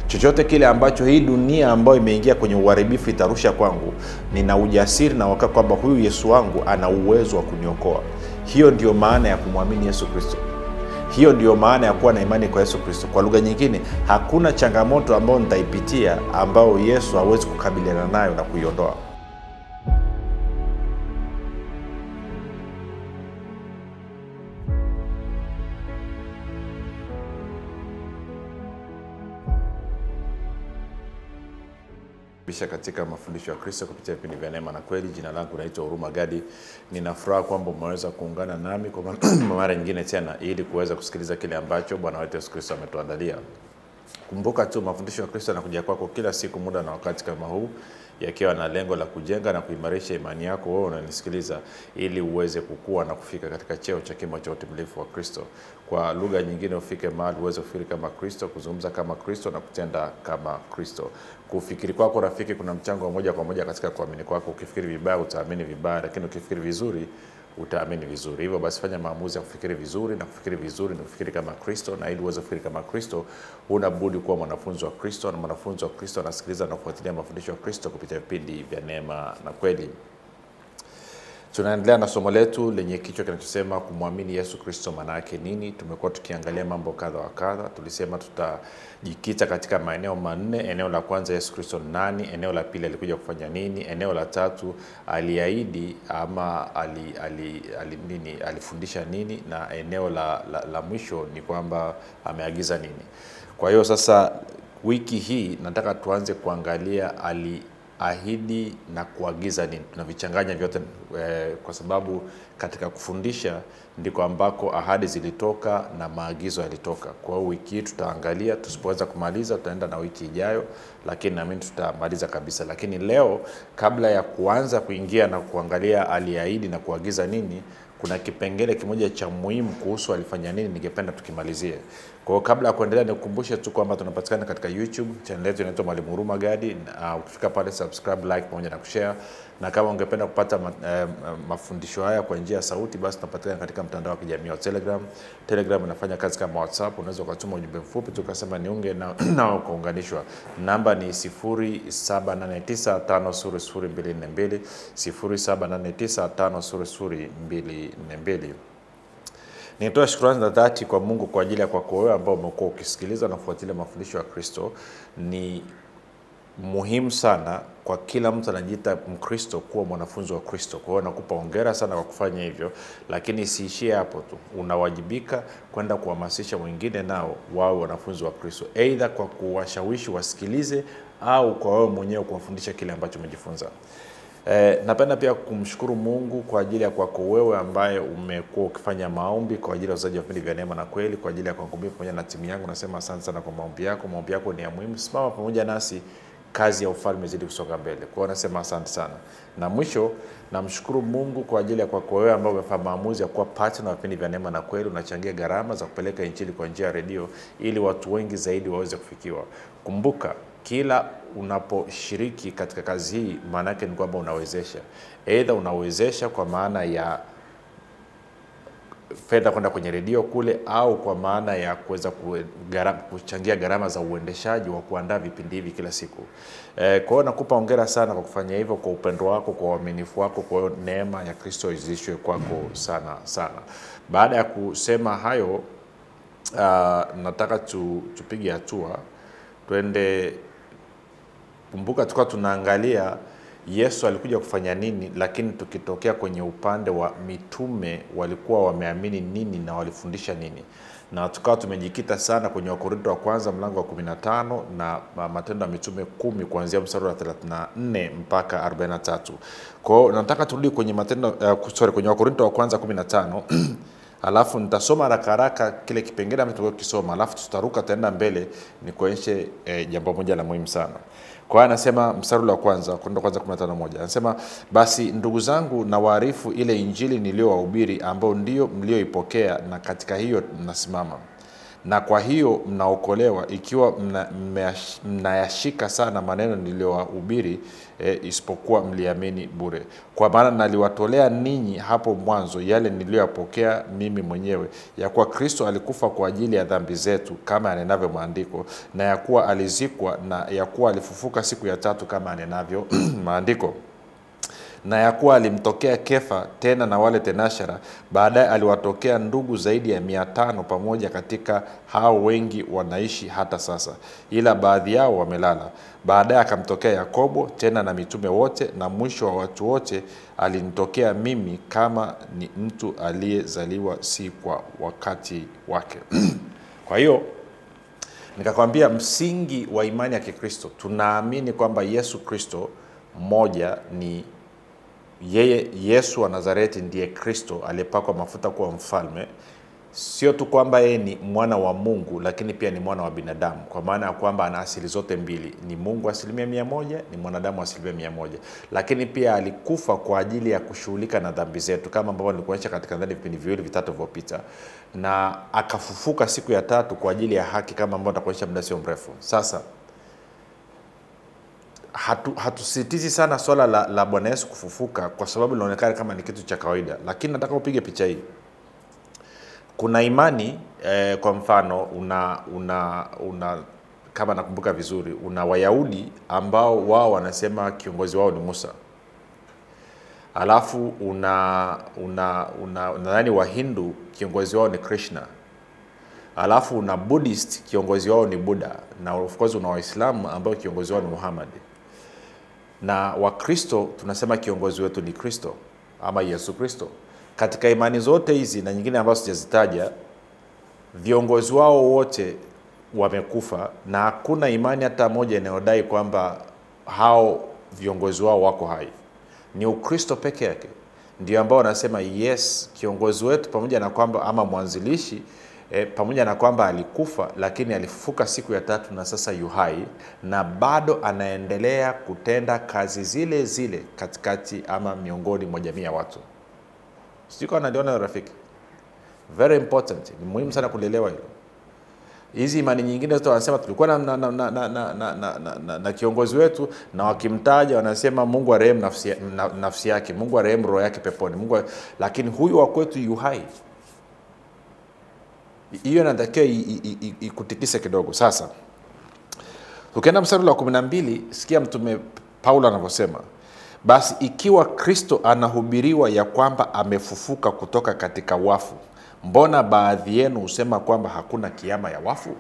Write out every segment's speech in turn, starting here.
Chochote kile ambacho hii dunia ambayo imeingia kwenye uharibifu itarusha kwangu, nina ujasiri na wakati kwamba huyu Yesu wangu ana uwezo wa kuniokoa. Hiyo ndio maana ya kumwamini Yesu Kristo. Hiyo ndio maana ya kuwa na imani kwa Yesu Kristo. Kwa lugha nyingine, hakuna changamoto ambayo nitaipitia ambayo Yesu hawezi kukabiliana nayo na kuiondoa. Bisha katika mafundisho ya Kristo kupitia vipindi vya neema na kweli. Jina langu naitwa Huruma Gadi. Ninafuraha kwamba umeweza kuungana nami kwa mara nyingine tena ili kuweza kusikiliza kile ambacho Bwana wetu Yesu Kristo ametuandalia. Kumbuka tu mafundisho ya Kristo yanakuja kwako kila siku muda na wakati kama huu, yakiwa na lengo la kujenga na kuimarisha imani yako wewe unanisikiliza, ili uweze kukua na kufika katika cheo cha kimo cha utimilifu wa Kristo. Kwa lugha nyingine, ufike mahali uweze kufikiri kama Kristo, kuzungumza kama Kristo na kutenda kama Kristo. Kufikiri kwako rafiki kuna mchango wa moja kwa moja katika kuamini kwako. Ukifikiri vibaya utaamini vibaya, lakini ukifikiri vizuri utaamini vizuri. Hivyo basi fanya maamuzi ya kufikiri vizuri, na kufikiri vizuri na kufikiri kama Kristo. Na ili uweze kufikiri kama Kristo, huna budi kuwa mwanafunzi wa Kristo, na mwanafunzi wa Kristo anasikiliza na kufuatilia mafundisho ya Kristo kupitia vipindi vya neema na kweli. Tunaendelea na somo letu lenye kichwa kinachosema kumwamini Yesu Kristo maana yake nini. Tumekuwa tukiangalia mambo kadha wa kadha. Tulisema tutajikita katika maeneo manne. Eneo la kwanza, Yesu Kristo nani? Eneo la pili, alikuja kufanya nini? Eneo la tatu, aliahidi ama alifundisha nini? Na eneo la mwisho ni kwamba ameagiza nini. Kwa hiyo sasa wiki hii nataka tuanze kuangalia ahidi na kuagiza nini. Tunavichanganya vyote kwa sababu katika kufundisha ndiko ambako ahadi zilitoka na maagizo yalitoka. Kwa hiyo wiki hii tutaangalia, tusipoweza kumaliza tutaenda na wiki ijayo, lakini naamini tutamaliza kabisa. Lakini leo kabla ya kuanza kuingia na kuangalia aliahidi na kuagiza nini, kuna kipengele kimoja cha muhimu kuhusu alifanya nini ningependa tukimalizie. Kwa hiyo kabla ya kuendelea nikukumbushe tu kwamba tunapatikana katika YouTube, channel yetu inaitwa Mwalimu Huruma Gadi. Ukifika pale subscribe, like pamoja na kushare. Na kama ungependa kupata mafundisho haya kwa njia ya sauti, basi tunapatikana katika mtandao wa kijamii wa Telegram. Telegram inafanya kazi kama WhatsApp. Unaweza kutuma ujumbe mfupi tukasema niunge na ukaunganishwa. Namba ni 0789500242, 0789500242. Nitoa shukrani za dhati kwa Mungu kwa ajili ya kwako wewe ambao umekuwa ukisikiliza na kufuatilia mafundisho ya Kristo. Ni muhimu sana kwa kila mtu anajiita Mkristo kuwa mwanafunzi wa Kristo. Kwa hiyo nakupa hongera sana kwa kufanya hivyo, lakini isiishie hapo tu. Unawajibika kwenda kuhamasisha wengine nao wawe wanafunzi wa Kristo, aidha kwa kuwashawishi wasikilize au kwa wewe mwenyewe kuwafundisha kile ambacho umejifunza. Napenda pia kumshukuru Mungu kwa ajili ya kwako wewe ambaye umekuwa ukifanya maombi kwa ajili ya uzaji wa vipindi vya neema na kweli, kwa ajili ya kwangu mimi pamoja na timu yangu. Nasema asante sana kwa maombi yako. Maombi yako ni ya muhimu. Simama pamoja nasi, kazi ya ufalme izidi kusonga mbele. Kwa hiyo nasema asante sana. Na mwisho namshukuru Mungu kwa ajili ya kwako wewe ambao umefanya maamuzi ya kuwa partner wa vipindi vya neema na kweli. Unachangia gharama za kupeleka injili kwa njia ya redio ili watu wengi zaidi waweze kufikiwa. Kumbuka, kila unaposhiriki katika kazi hii maana yake ni kwamba unawezesha. Aidha unawezesha kwa maana ya fedha kwenda kwenye redio kule, au kwa maana ya kuweza kuchangia gharama za uendeshaji wa kuandaa vipindi hivi kila siku. Kwa hiyo nakupa hongera sana kwa kufanya hivyo, kwa upendo wako, kwa uaminifu wako. Kwa hiyo neema ya Kristo izidishwe kwako sana sana. Baada ya kusema hayo, nataka tupige hatua twende. Kumbuka tulikuwa tunaangalia Yesu alikuja kufanya nini, lakini tukitokea kwenye upande wa mitume walikuwa wameamini nini na walifundisha nini. Na tukawa tumejikita sana kwenye Wakorintho wa kwanza mlango wa 15 na Matendo ya Mitume 10 kuanzia mstari wa 34 mpaka 43. Kwa hiyo nataka turudi kwenye kwenye Wakorintho wa kwanza 15. Alafu nitasoma haraka kile kipengele ambacho tulikuwa alafu tutaruka tenda mbele ni kuonyeshe jambo moja la muhimu sana. Kwa hiyo anasema mstari wa kwanza, Wakorintho kwanza 15:1. Anasema basi ndugu zangu, na waarifu ile injili niliyowahubiri, ambao ndio mlioipokea, na katika hiyo nasimama. Na kwa hiyo mnaokolewa ikiwa mnayashika sana maneno niliyohubiri, isipokuwa mliamini bure. Kwa maana naliwatolea ninyi hapo mwanzo yale niliyoyapokea mimi mwenyewe, ya kuwa Kristo alikufa kwa ajili ya dhambi zetu kama yanenavyo maandiko, na ya kuwa alizikwa, na ya kuwa alifufuka siku ya tatu kama yanenavyo maandiko, na ya kuwa alimtokea Kefa, tena na wale tenashara. Baadaye aliwatokea ndugu zaidi ya 500, pamoja katika hao wengi wanaishi hata sasa, ila baadhi yao wamelala. Baadaye akamtokea Yakobo, tena na mitume wote, na mwisho wa watu wote alinitokea mimi, kama ni mtu aliyezaliwa si kwa wakati wake. Kwa hiyo nikakwambia msingi wa imani ya Kikristo, tunaamini kwamba Yesu Kristo mmoja ni yeye. Yesu wa Nazareti ndiye Kristo aliyepakwa mafuta kuwa mfalme. Sio tu kwamba yeye ni mwana wa Mungu, lakini pia ni mwana wa binadamu, kwa maana ya kwamba ana asili zote mbili. Ni Mungu 100%, ni mwanadamu 100%. Lakini pia alikufa kwa ajili ya kushughulika na dhambi zetu, kama ambavyo nilikuonyesha katika ndani vipindi viwili vitatu vilivyopita, na akafufuka siku ya tatu kwa ajili ya haki, kama ambavyo nitakuonyesha muda sio mrefu. Sasa hatusitizi sana swala la Bwana Yesu kufufuka, kwa sababu linaonekana kama ni kitu cha kawaida, lakini nataka upige picha hii. Kuna imani kwa mfano kama nakumbuka vizuri, una Wayahudi ambao wao wanasema kiongozi wao ni Musa. Alafu nadhani Wahindu kiongozi wao ni Krishna. Alafu una Buddhist kiongozi wao ni Buddha, na of course una Waislamu ambao kiongozi wao ni Muhammad. Na Wakristo tunasema kiongozi wetu ni Kristo ama Yesu Kristo. Katika imani zote hizi na nyingine ambazo sijazitaja, viongozi wao wote wamekufa, na hakuna imani hata moja inayodai kwamba hao viongozi wao wako hai. Ni Ukristo peke yake ndio ambao wanasema yes, kiongozi wetu pamoja na kwamba ama mwanzilishi pamoja na kwamba alikufa, lakini alifufuka siku ya tatu na sasa yu hai, na bado anaendelea kutenda kazi zile zile katikati ama miongoni mwa jamii ya watu. Sio kama naliona rafiki. Very important. Ni muhimu sana kuelewa hilo. Hizi imani nyingine zote wanasema tulikuwa na kiongozi wetu, na wakimtaja wanasema Mungu arehemu nafsi yake, Mungu arehemu roho yake peponi, lakini huyu wa kwetu yu hai. Hiyo inatakiwa ikutikise kidogo. Sasa ukienda mstari wa 12, sikia mtume Paulo anavyosema, basi ikiwa Kristo anahubiriwa ya kwamba amefufuka kutoka katika wafu, mbona baadhi yenu husema kwamba hakuna kiama ya wafu?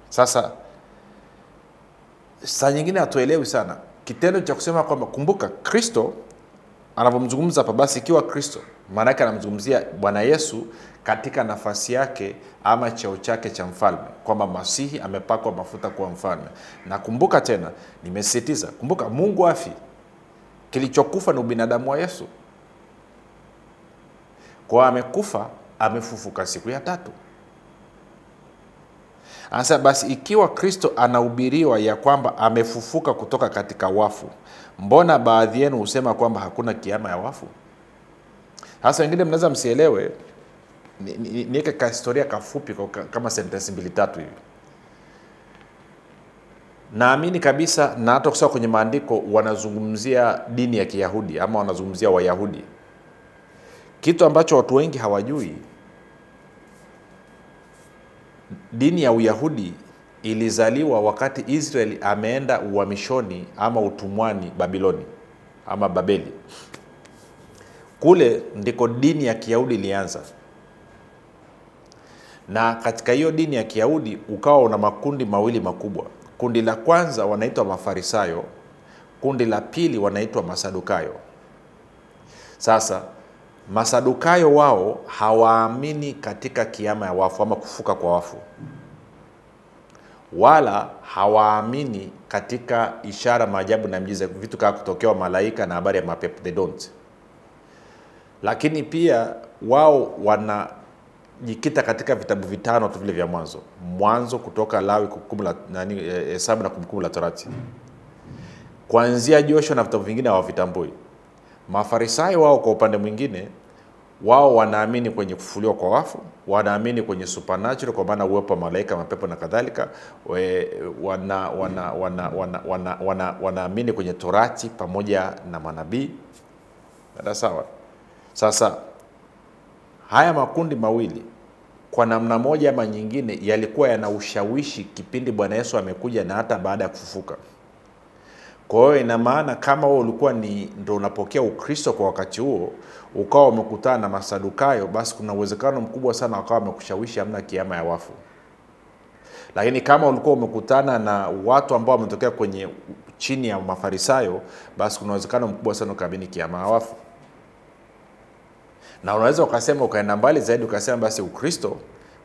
Sasa saa nyingine hatuelewi sana kitendo cha kusema kwamba, kumbuka Kristo anapomzungumza hapa, basi ikiwa Kristo, maana yake anamzungumzia Bwana Yesu katika nafasi yake ama cheo chake cha mfalme, kwamba Masihi amepakwa mafuta kuwa mfalme. Na kumbuka tena, nimesisitiza, kumbuka Mungu afi. Kilichokufa ni ubinadamu wa Yesu. Kwa amekufa, amefufuka siku ya tatu. Anasema basi ikiwa Kristo anahubiriwa ya kwamba amefufuka kutoka katika wafu, mbona baadhi yenu husema kwamba hakuna kiama ya wafu? Hasa wengine mnaweza msielewe, niweke ka historia kafupi kama sentence 2-3 hivi. Naamini kabisa, na hata kusema kwenye maandiko wanazungumzia dini ya Kiyahudi ama wanazungumzia Wayahudi. Kitu ambacho watu wengi hawajui, dini ya Uyahudi ilizaliwa wakati Israeli ameenda uhamishoni ama utumwani Babiloni ama Babeli. Kule ndiko dini ya Kiyahudi ilianza. Na katika hiyo dini ya Kiyahudi ukawa una makundi mawili makubwa. Kundi la kwanza wanaitwa Mafarisayo, kundi la pili wanaitwa Masadukayo. Sasa Masadukayo wao hawaamini katika kiama ya wafu ama kufuka kwa wafu, wala hawaamini katika ishara, maajabu na miujiza, vitu kama kutokewa malaika na habari ya mapepo. They don't. Lakini pia wao wanajikita katika vitabu vitano tu vile vya mwanzo. Mwanzo, Kutoka, Lawi, Hesabu na Kumbukumbu la Torati. Kuanzia Joshua na vitabu vingine hawavitambui. Mafarisayo wao kwa upande mwingine wao wanaamini kwenye kufufuliwa kwa wafu, wanaamini kwenye supernatural kwa maana uwepo wa malaika, mapepo na kadhalika, wanaamini kwenye Torati pamoja na manabii. Ndio sawa. Sasa haya makundi mawili kwa namna moja ama nyingine yalikuwa yana ushawishi kipindi Bwana Yesu amekuja na hata baada ya kufufuka. Kwa hiyo ina maana kama wewe ulikuwa ndio unapokea Ukristo kwa wakati huo, ukawa umekutana na Masadukayo, basi kuna uwezekano mkubwa sana wakawa wamekushawishi hamna kiama ya wafu. Lakini kama ulikuwa umekutana na watu ambao wametokea kwenye chini ya Mafarisayo, basi kuna uwezekano mkubwa sana ukaamini kiama ya wafu. Na unaweza ukasema ukaenda mbali zaidi ukasema basi Ukristo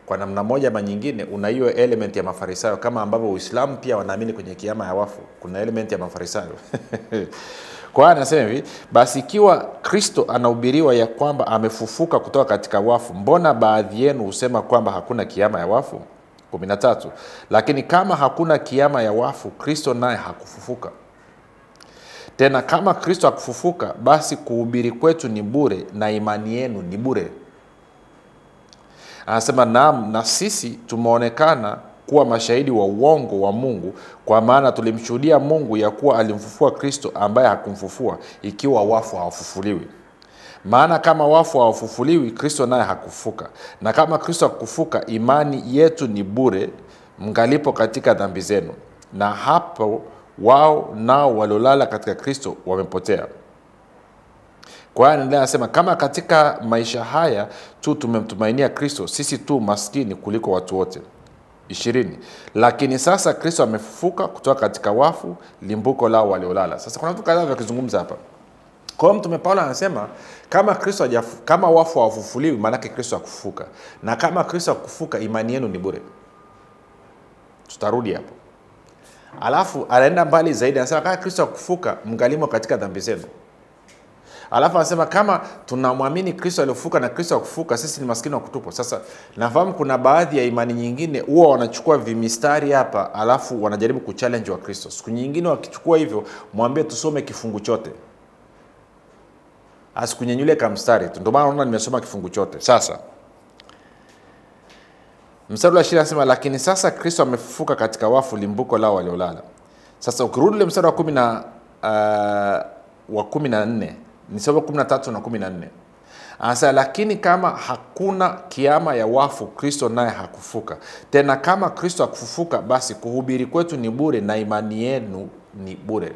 kwa namna moja ama nyingine una hiyo element ya Mafarisayo, kama ambavyo Uislamu pia wanaamini kwenye kiama ya wafu, kuna element ya Mafarisayo. Kwa hiyo anasema hivi, basi ikiwa Kristo anahubiriwa ya kwamba amefufuka kutoka katika wafu, mbona baadhi yenu husema kwamba hakuna kiama ya wafu? 13. Lakini kama hakuna kiama ya wafu, Kristo naye hakufufuka. Tena kama Kristo hakufufuka, basi kuhubiri kwetu ni bure na imani yenu ni bure. Anasema naam, na sisi tumeonekana kuwa mashahidi wa uongo wa Mungu, kwa maana tulimshuhudia Mungu ya kuwa alimfufua Kristo ambaye hakumfufua, ikiwa wafu hawafufuliwi. Maana kama wafu hawafufuliwi, Kristo naye hakufufuka. Na kama Kristo hakufufuka, imani yetu ni bure, mngalipo katika dhambi zenu. Na hapo wao nao waliolala katika Kristo wamepotea. Kwa hiyo anaendelea anasema, kama katika maisha haya tu tumemtumainia Kristo, sisi tu maskini kuliko watu wote. 20. Lakini sasa Kristo amefufuka kutoka katika wafu, limbuko lao waliolala. Sasa kuna vitu kadhaa vya kuzungumza hapa. Kwa hiyo Mtume Paulo anasema kama wafu hawafufuliwi, maana yake Kristo hakufufuka. Na kama Kristo hakufufuka, imani yenu ni bure. Tutarudi hapo. Alafu anaenda mbali zaidi, anasema kama Kristo hakufufuka, mngalimo katika dhambi zenu. Alafu anasema kama tunamwamini Kristo alifufuka na Kristo hakufufuka, sisi ni maskini wa kutupwa. Sasa nafahamu kuna baadhi ya imani nyingine huwa wanachukua vimistari hapa, alafu wanajaribu kuchallenge wa Kristo. Siku nyingine wakichukua hivyo, mwambie tusome kifungu chote. Asikunyenyule kama mstari tu. Ndio maana unaona nimesoma kifungu chote. Sasa mstari wa 20 anasema, lakini sasa Kristo amefufuka katika wafu, limbuko lao waliolala. Sasa ukirudi ile mstari wa 14 ni sawa 13 na 14. Anasema lakini kama hakuna kiama ya wafu, Kristo naye hakufufuka. Tena kama Kristo hakufufuka, basi kuhubiri kwetu ni bure na imani yenu ni bure.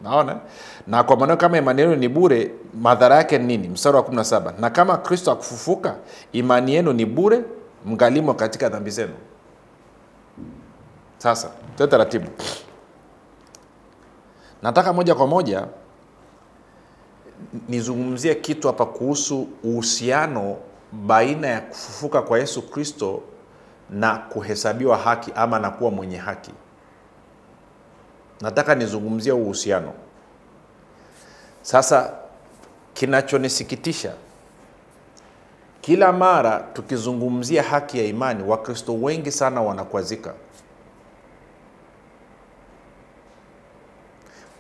Naona? Na kwa maana kama imani yenu ni bure, madhara yake nini? Mstari wa 17. Na kama Kristo hakufufuka, imani yenu ni bure, mngalimo katika dhambi zenu. Sasa, tuwe taratibu. Nataka moja kwa moja nizungumzie kitu hapa kuhusu uhusiano baina ya kufufuka kwa Yesu Kristo na kuhesabiwa haki ama na kuwa mwenye haki. Nataka nizungumzie uhusiano. Sasa kinachonisikitisha, kila mara tukizungumzia haki ya imani, Wakristo wengi sana wanakwazika.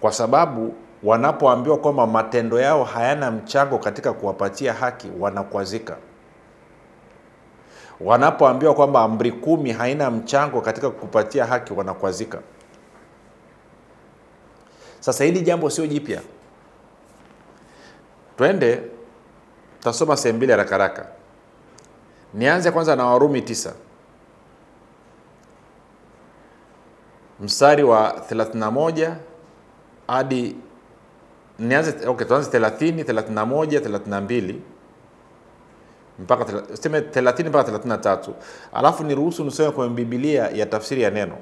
Kwa sababu wanapoambiwa kwamba matendo yao hayana mchango katika kuwapatia haki, wanakwazika. Wanapoambiwa kwamba amri 10 haina mchango katika kukupatia haki, wanakwazika. Sasa hili jambo sio jipya. Twende tasoma sehemu mbili haraka haraka. Nianze kwanza na Warumi 9. Mstari wa 31 hadi tuanze 30, 31, 32 mpaka 30 mpaka 33. Alafu niruhusu nisome kwa Biblia ya tafsiri ya neno.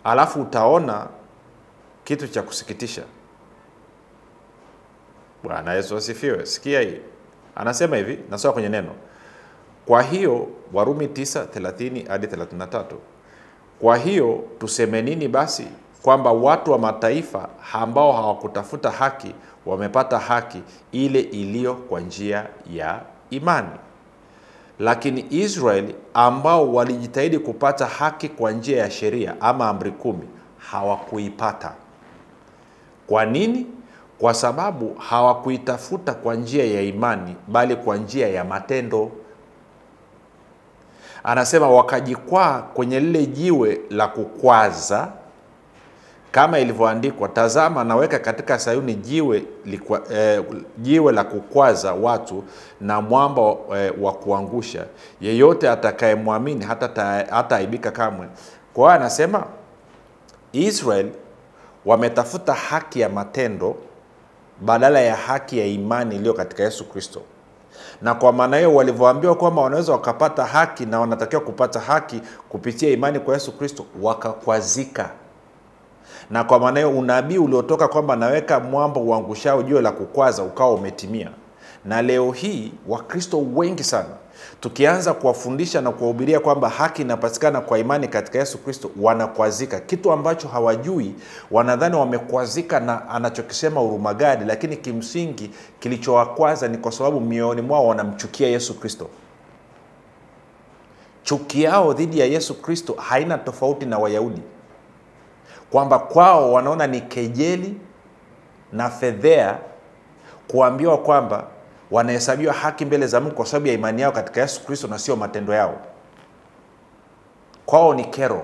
Alafu utaona kitu cha kusikitisha. Bwana Yesu asifiwe. Sikia hii. Anasema hivi, nasoma kwenye neno. Kwa hiyo Warumi 9:30 hadi 33. Kwa hiyo tuseme nini basi? Kwamba watu wa mataifa ambao hawakutafuta haki wamepata haki ile iliyo kwa njia ya imani. Lakini Israeli ambao walijitahidi kupata haki kwa njia ya sheria ama amri 10 hawakuipata. Kwa nini? kwa sababu hawakuitafuta kwa njia ya imani bali kwa njia ya matendo. Anasema wakajikwaa kwenye lile jiwe la kukwaza, kama ilivyoandikwa, tazama naweka katika Sayuni jiwe la kukwaza watu na mwamba wa kuangusha, yeyote atakayemwamini hata aibika kamwe. Kwa hiyo anasema Israel wametafuta haki ya matendo badala ya haki ya imani iliyo katika Yesu Kristo. Na kwa maana hiyo walivyoambiwa kwamba wanaweza wakapata haki na wanatakiwa kupata haki kupitia imani kwa Yesu Kristo, wakakwazika. Na kwa maana hiyo unabii uliotoka kwamba naweka mwamba uangushao jiwe la kukwaza ukawa umetimia. Na leo hii Wakristo wengi sana tukianza kuwafundisha na kuwahubiria kwamba haki inapatikana kwa imani katika Yesu Kristo, wanakwazika. Kitu ambacho hawajui, wanadhani wamekwazika na anachokisema Urumagadi, lakini kimsingi kilichowakwaza ni kwa sababu mioyoni mwao wanamchukia Yesu Kristo. Chuki yao dhidi ya Yesu Kristo haina tofauti na Wayahudi, kwamba kwao wanaona ni kejeli na fedhea kuambiwa kwamba wanahesabiwa haki mbele za Mungu kwa sababu ya imani yao katika Yesu Kristo na sio matendo yao. Kwao ni kero,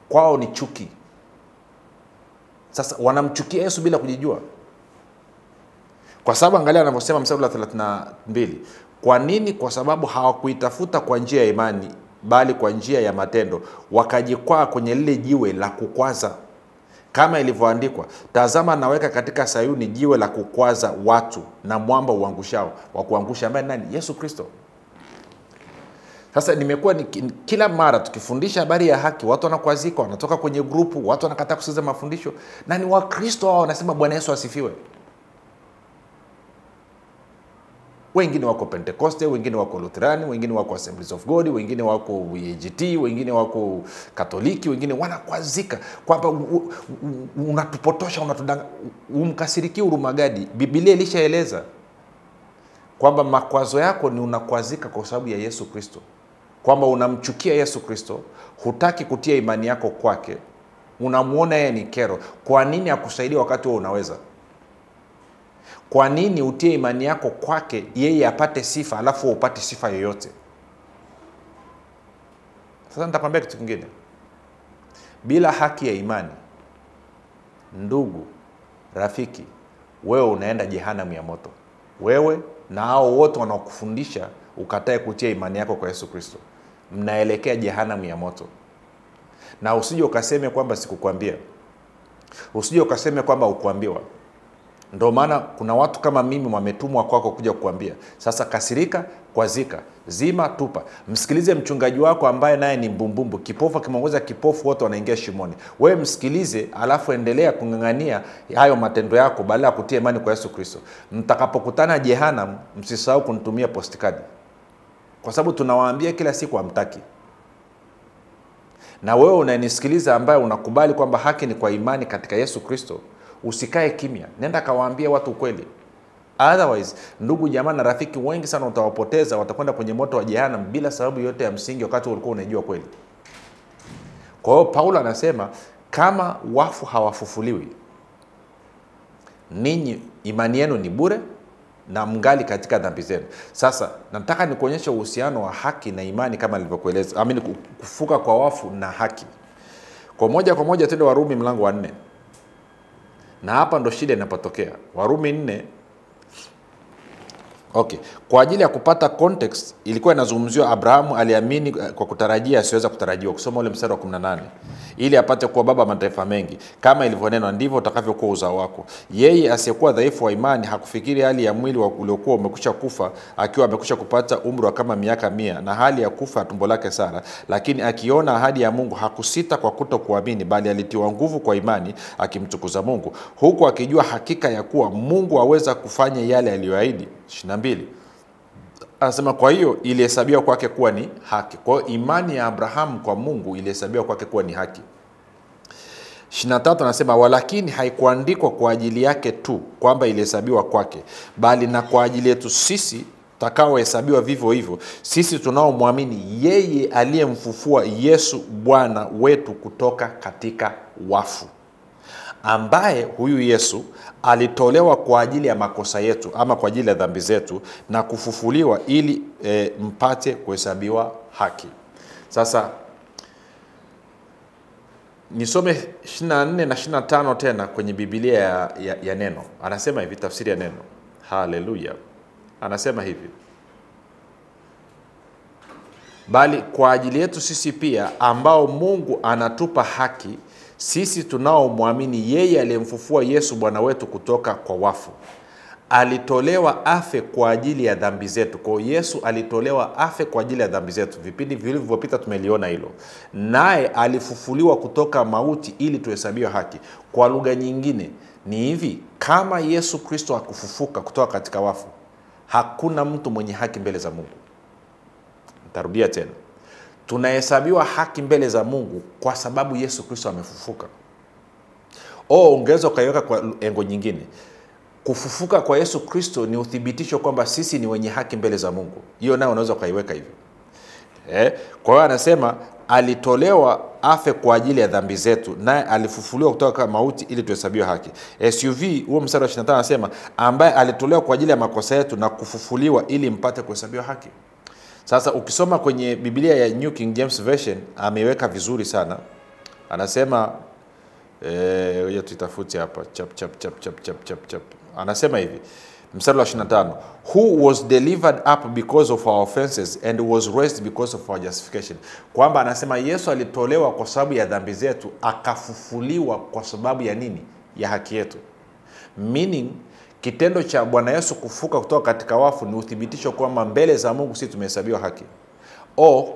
kwao ni chuki. Sasa wanamchukia Yesu bila kujijua. Kwa sababu angalia anavyosema mstari wa 32. Kwa nini? Kwa sababu hawakuitafuta kwa njia ya imani bali kwa njia ya matendo, wakajikwaa kwenye lile jiwe la kukwaza, kama ilivyoandikwa, tazama naweka katika Sayuni jiwe la kukwaza watu na mwamba uangushao wa kuangusha, ambaye nani? Yesu Kristo. Sasa nimekuwa kila mara tukifundisha habari ya haki, watu wanakwazika, wanatoka kwenye grupu, watu wanakataa kusikiza mafundisho, na ni Wakristo hao wanasema Bwana Yesu asifiwe. Wengine wako Pentecoste, wengine wako Lutherani, wengine wako Assemblies of God, wengine wako EAGT, wengine wako Katoliki, wengine wanakwazika kwamba unatupotosha, umkasirikia Urumagadi. Biblia ilishaeleza kwamba makwazo yako ni unakwazika kwa sababu ya Yesu Kristo, kwamba unamchukia Yesu Kristo, hutaki kutia imani yako kwake, unamuona yeye ni kero. Kwa nini akusaidia wakati wewe unaweza? Kwa nini utie imani yako kwake yeye apate sifa alafu upate sifa yoyote? Sasa nitakwambia kitu kingine. Bila haki ya imani, ndugu, rafiki, wewe unaenda jehanamu ya moto. Wewe na hao wote wanaokufundisha ukatae kutia imani yako kwa Yesu Kristo, mnaelekea jehanamu ya moto. Na usije ukaseme kwamba sikukwambia. Usije ukaseme kwamba ukuambiwa. Ndio maana kuna watu kama mimi wametumwa kwako kuja kukuambia. Sasa kasirika, kwazika, zima, tupa. Msikilize mchungaji wako ambaye naye ni mbumbumbu. Kipofu akimwongoza kipofu wote wanaingia shimoni. Wewe msikilize, alafu endelea kung'ang'ania hayo matendo yako badala ya kutia imani kwa Yesu Kristo. Mtakapokutana jehanamu, msisahau kunitumia postikadi. Kwa sababu tunawaambia kila siku hamtaki. Na wewe unanisikiliza ambaye unakubali kwamba haki ni kwa imani katika Yesu Kristo, usikae kimya. Nenda kawaambie watu ukweli. Otherwise, ndugu jamaa na rafiki wengi sana utawapoteza, watakwenda kwenye moto wa jehanamu bila sababu yote ya msingi wakati ulikuwa unajua kweli. Kwa hiyo Paulo anasema kama wafu hawafufuliwi, ninyi imani yenu ni bure na mngali katika dhambi zenu. Sasa nataka nikuonyeshe uhusiano wa haki na imani kama nilivyokueleza. Kufuka kwa wafu na haki. Kwa moja twende Warumi mlango wa 4. Na hapa ndo shida inapotokea. Warumi 4. Okay. Kwa ajili ya kupata context, ilikuwa inazungumziwa Abrahamu aliamini kwa kutarajia asiweza kutarajiwa. Kusoma ule mstari wa 18. Ili apate kuwa baba mataifa mengi, kama ilivyonenwa ndivyo utakavyokuwa uzao wako. Yeye asiyekuwa dhaifu wa imani hakufikiri hali ya mwili uliokuwa umekwisha kufa, akiwa amekwisha kupata umri wa kama miaka 100, na hali ya kufa tumbo lake Sara, lakini akiona ahadi ya Mungu hakusita kwa kutokuamini, bali alitiwa nguvu kwa imani akimtukuza Mungu, huku akijua hakika ya kuwa Mungu aweza kufanya yale aliyoahidi. 22. Anasema kwa hiyo ilihesabiwa kwake kuwa ni haki. Kwa hiyo imani ya Abrahamu kwa Mungu ilihesabiwa kwake kuwa ni haki. 23 anasema walakini haikuandikwa kwa ajili yake tu kwamba ilihesabiwa kwake, bali na kwa ajili yetu sisi tutakaohesabiwa vivyo hivyo, sisi tunaomwamini yeye aliyemfufua Yesu Bwana wetu kutoka katika wafu, ambaye huyu Yesu alitolewa kwa ajili ya makosa yetu ama kwa ajili ya dhambi zetu na kufufuliwa ili mpate kuhesabiwa haki. Sasa nisome 24 na 25 tena kwenye Biblia ya neno. Anasema hivi, tafsiri ya neno. Haleluya. Anasema hivi: bali kwa ajili yetu sisi pia ambao Mungu anatupa haki, sisi tunaomwamini yeye aliyemfufua Yesu Bwana wetu kutoka kwa wafu. Alitolewa afe kwa ajili ya dhambi zetu. Kwa Yesu alitolewa afe kwa ajili ya dhambi zetu. Vipindi vilivyopita tumeliona hilo. Naye alifufuliwa kutoka mauti ili tuhesabiwe haki. Kwa lugha nyingine ni hivi, kama Yesu Kristo hakufufuka kutoka katika wafu, hakuna mtu mwenye haki mbele za Mungu. Nitarudia tena. Tunahesabiwa haki mbele za Mungu kwa sababu Yesu Kristo amefufuka. Ongeza ukaiweka kwa engo nyingine. Kufufuka kwa Yesu Kristo ni uthibitisho kwamba sisi ni wenye haki mbele za Mungu. Hiyo nayo unaweza ukaiweka hivyo. Kwa hiyo anasema alitolewa afe kwa ajili ya dhambi zetu, naye alifufuliwa kutoka mauti ili tuhesabiwe haki. SUV huo mstari wa 25 anasema ambaye alitolewa kwa ajili ya makosa yetu na kufufuliwa ili mpate kuhesabiwa haki. Sasa ukisoma kwenye Biblia ya New King James Version ameweka vizuri sana. Anasema ya tutafute hapa chap. Anasema hivi, mstari wa 25, who was delivered up because of our offenses and was raised because of our justification. Kwamba anasema Yesu alitolewa kwa sababu ya dhambi zetu, akafufuliwa kwa sababu ya nini? Ya haki yetu. Meaning kitendo cha Bwana Yesu kufuka kutoka katika wafu ni uthibitisho kwamba mbele za Mungu sisi tumehesabiwa haki.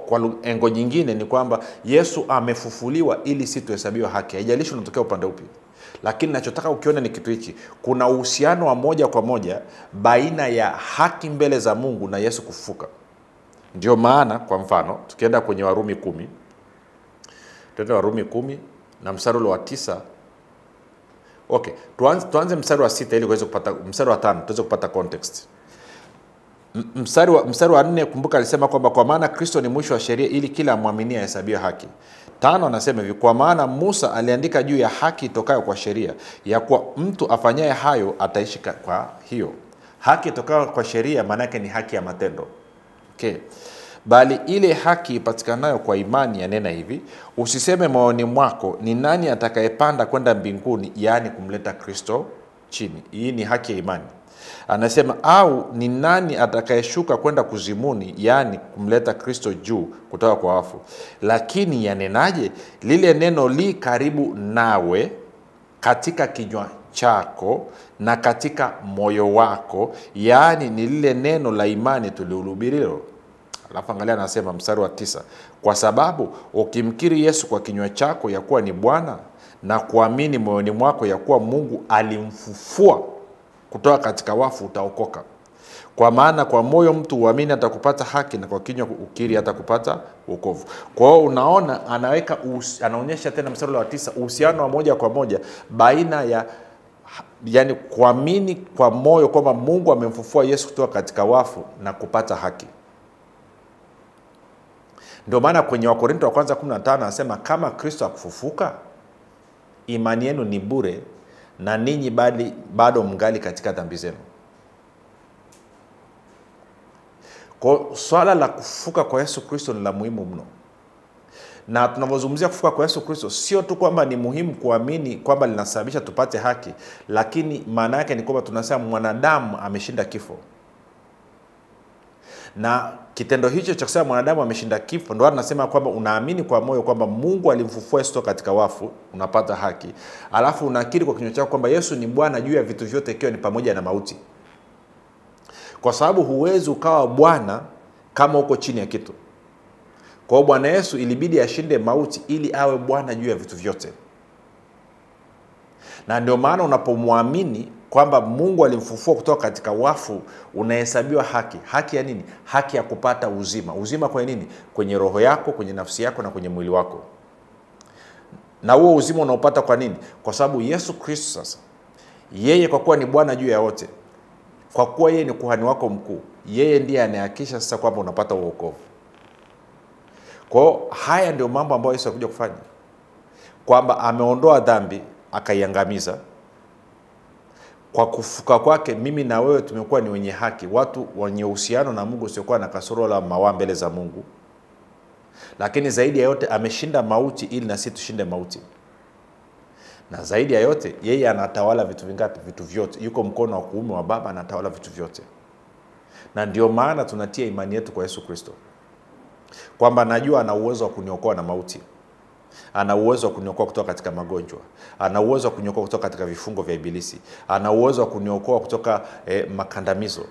Kwa engo nyingine ni kwamba Yesu amefufuliwa ili sisi tuhesabiwe haki. Haijalishi unatokea upande upi. Lakini ninachotaka ukione ni kitu hichi. Kuna uhusiano wa moja kwa moja baina ya haki mbele za Mungu na Yesu kufufuka. Ndio maana kwa mfano tukienda kwenye Warumi 10. Tuende Warumi 10 na mstari wa 9. Tuanze mstari wa 6 ili uweze kupata mstari wa 5 tuweze kupata context. Mstari wa 4, kumbuka alisema kwamba kwa maana Kristo ni mwisho wa sheria ili kila amwaminie ahesabiwe haki. 5 anasema hivi, kwa maana Musa aliandika juu ya haki itokayo kwa sheria, ya kuwa mtu afanyaye hayo ataishi kwa hiyo. Haki itokayo kwa sheria maana yake ni haki ya matendo. Bali ile haki ipatikanayo kwa imani yanena hivi, usiseme moyoni mwako ni nani atakayepanda kwenda mbinguni, yaani kumleta Kristo chini. Hii ni haki ya imani. Anasema au ni nani atakayeshuka kwenda kuzimuni, yaani kumleta Kristo juu kutoka kwa wafu. Lakini yanenaje? Lile neno li karibu nawe, katika kinywa chako na katika moyo wako, yaani ni lile neno la imani tulihubiriwa. Alafu angalia anasema mstari wa 9, kwa sababu ukimkiri Yesu kwa kinywa chako ya kuwa ni Bwana na kuamini moyoni mwako ya kuwa Mungu alimfufua kutoka katika wafu, utaokoka. Kwa maana kwa moyo mtu huamini atakupata haki, na kwa kinywa ukiri atakupata wokovu. Kwa hiyo unaona anaonyesha tena mstari wa 9 uhusiano wa moja kwa moja baina ya yani kuamini kwa moyo kwamba Mungu amemfufua Yesu kutoka katika wafu na kupata haki. Ndio maana kwenye Wakorintho wa kwanza 15 anasema kama Kristo hakufufuka, imani yenu ni bure na ninyi bado mngali katika dhambi zenu. Kwa swala la kufufuka kwa Yesu Kristo ni la muhimu mno. Na tunapozungumzia kufufuka kwa Yesu Kristo sio tu kwamba ni muhimu kuamini kwamba linasababisha tupate haki, lakini maana yake ni kwamba tunasema mwanadamu ameshinda kifo. Na kitendo hicho cha kusema mwanadamu ameshinda kifo ndio anasema kwamba unaamini kwa moyo kwamba Mungu alimfufua Yesu katika wafu, unapata haki. Alafu unakiri kwa kinywa chako kwamba Yesu ni Bwana juu ya vitu vyote, ikiwa ni pamoja na mauti. Kwa sababu huwezi ukawa Bwana kama uko chini ya kitu. Kwa hiyo Bwana Yesu ilibidi ashinde mauti ili awe Bwana juu ya vitu vyote. Na ndio maana unapomwamini kwamba Mungu alimfufua kutoka katika wafu, unahesabiwa haki. Haki ya nini? Haki ya kupata uzima. Uzima kwa nini? Kwenye roho yako, kwenye nafsi yako na kwenye mwili wako. Na huo uzima unaopata kwa nini? Kwa sababu Yesu Kristo sasa, yeye kwa kuwa ni Bwana juu ya wote, kwa kuwa yeye ni kuhani wako mkuu, yeye ndiye anayehakikisha sasa kwamba unapata wokovu. Kwa haya ndio mambo ambayo Yesu alikuja kufanya. Kwamba ameondoa dhambi, akaiangamiza. Kwa kufuka kwake mimi na wewe tumekuwa ni wenye haki, watu wenye uhusiano na Mungu usiokuwa na kasoro wala mawaa mbele za Mungu. Lakini zaidi ya yote ameshinda mauti ili na sisi tushinde mauti. Na zaidi ya yote yeye anatawala vitu vingapi? Vitu vyote. Yuko mkono wa kuume wa Baba, anatawala vitu vyote. Na ndio maana tunatia imani yetu kwa Yesu Kristo, kwamba najua ana uwezo wa kuniokoa na mauti. Ana uwezo wa kuniokoa kutoka katika magonjwa. Ana uwezo wa kuniokoa kutoka katika vifungo vya ibilisi. Ana uwezo wa kuniokoa kutoka makandamizo.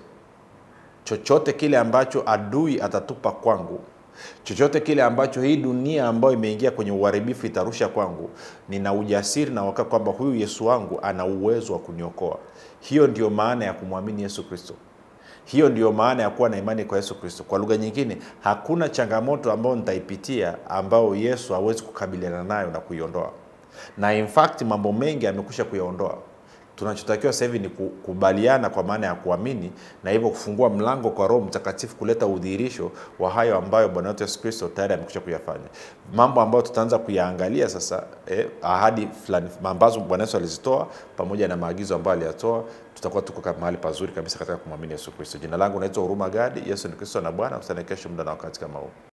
Chochote kile ambacho adui atatupa kwangu, chochote kile ambacho hii dunia ambayo imeingia kwenye uharibifu itarusha kwangu, nina ujasiri na wakati kwamba huyu Yesu wangu ana uwezo wa kuniokoa. Hiyo ndio maana ya kumwamini Yesu Kristo. Hiyo ndio maana ya kuwa na imani kwa Yesu Kristo. Kwa lugha nyingine, hakuna changamoto ambayo nitaipitia ambayo Yesu hawezi kukabiliana nayo na kuiondoa. Na in fact mambo mengi amekwisha kuyaondoa. Tunachotakiwa sasa hivi ni kukubaliana kwa maana ya kuamini, na hivyo kufungua mlango kwa Roho Mtakatifu kuleta udhihirisho wa hayo ambayo Bwana wetu Yesu Kristo tayari amekwisha kuyafanya. Mambo ambayo tutaanza kuyaangalia sasa, ahadi fulani ambazo Bwana Yesu alizitoa pamoja na maagizo ambayo aliyatoa, tutakuwa tuko kama mahali pazuri kabisa katika kumwamini Yesu Kristo. Jina langu naitwa Huruma Gadi. Yesu ni Kristo na Bwana. Msana kesho muda na wakati kama huu.